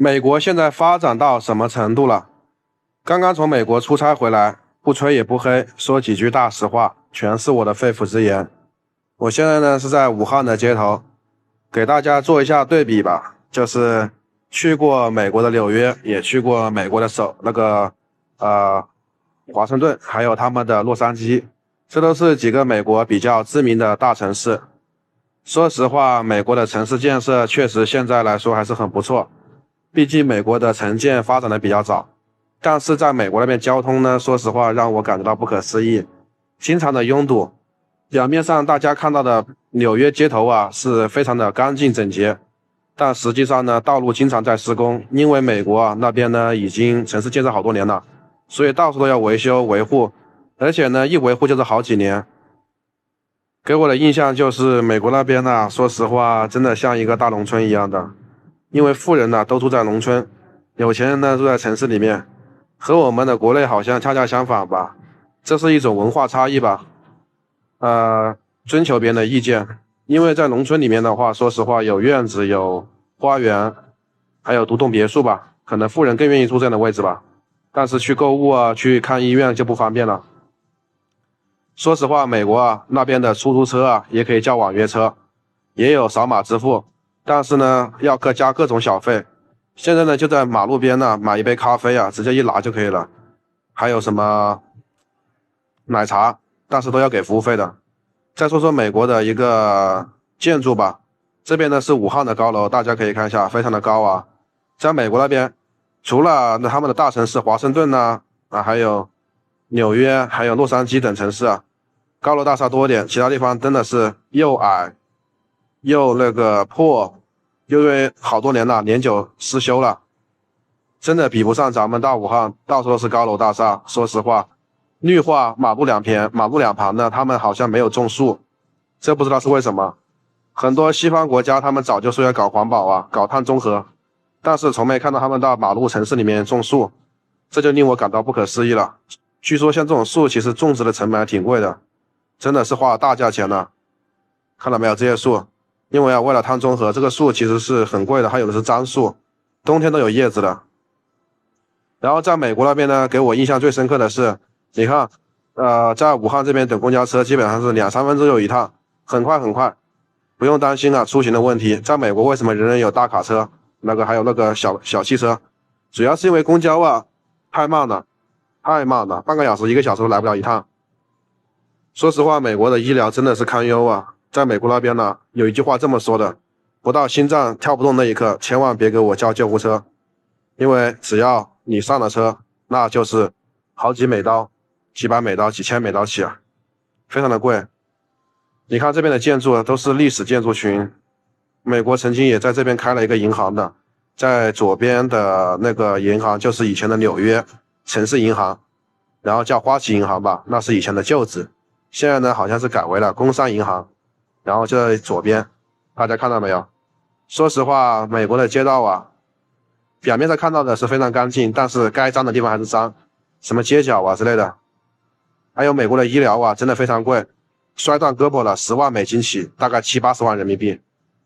美国现在发展到什么程度了？刚刚从美国出差回来，不吹也不黑，说几句大实话，全是我的肺腑之言。我现在呢是在武汉的街头，给大家做一下对比吧。就是去过美国的纽约，也去过美国的华盛顿，还有他们的洛杉矶，这都是几个美国比较知名的大城市。说实话，美国的城市建设确实现在来说还是很不错。毕竟美国的城建发展的比较早，但是在美国那边交通呢，说实话让我感觉到不可思议，经常的拥堵。表面上大家看到的纽约街头啊是非常的干净整洁，但实际上呢，道路经常在施工，因为美国啊那边呢已经城市建设好多年了，所以到处都要维修维护，而且呢一维护就是好几年。给我的印象就是美国那边呢，说实话真的像一个大农村一样的。因为富人呢都住在农村，有钱人呢住在城市里面，和我们的国内好像恰恰相反吧，这是一种文化差异吧。征求别人的意见，因为在农村里面的话，说实话有院子、有花园，还有独栋别墅吧，可能富人更愿意住这样的位置吧。但是去购物啊、去看医院就不方便了。说实话，美国啊那边的出租车啊也可以叫网约车，也有扫码支付。但是呢，要加各种小费。现在呢，就在马路边呢买一杯咖啡啊，直接一拿就可以了。还有什么奶茶，但是都要给服务费的。再说说美国的一个建筑吧，这边呢是武汉的高楼，大家可以看一下，非常的高啊。在美国那边，除了他们的大城市华盛顿呢，还有纽约，还有洛杉矶等城市啊，高楼大厦多一点，其他地方真的是又矮又那个破。因为好多年了，年久失修了，真的比不上咱们大武汉，到处都是高楼大厦。说实话，绿化马路两旁呢，他们好像没有种树，这不知道是为什么。很多西方国家他们早就说要搞环保啊，搞碳中和，但是从没看到他们到马路城市里面种树，这就令我感到不可思议了。据说像这种树，其实种植的成本还挺贵的，真的是花了大价钱了。看到没有，这些树？因为啊，为了碳中和，这个树其实是很贵的，还有的是樟树，冬天都有叶子的。然后在美国那边呢，给我印象最深刻的是，你看，在武汉这边等公交车基本上是2-3分钟有一趟，很快很快，不用担心啊出行的问题。在美国为什么人人有大卡车，还有那个小汽车，主要是因为公交啊太慢了，半个小时、1个小时都来不了一趟。说实话，美国的医疗真的是堪忧啊。在美国那边呢，有一句话这么说的：不到心脏跳不动那一刻，千万别给我叫救护车，因为只要你上了车，那就是好几美刀、几百美刀、几千美刀起啊，非常的贵。你看这边的建筑都是历史建筑群，美国曾经也在这边开了一个银行的，在左边的那个银行就是以前的纽约城市银行，然后叫花旗银行吧，那是以前的旧址，现在呢好像是改为了工商银行。然后就在左边，大家看到没有？说实话，美国的街道啊，表面上看到的是非常干净，但是该脏的地方还是脏，什么街角啊之类的。还有美国的医疗啊，真的非常贵，摔断胳膊了10万美金起，大概70-80万人民币。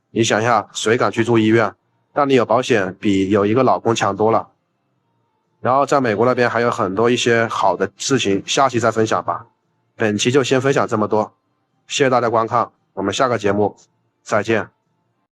你想一下，谁敢去住医院？但你有保险，比有一个老公强多了。然后在美国那边还有很多一些好的事情，下期再分享吧。本期就先分享这么多，谢谢大家观看。我们下个节目再见。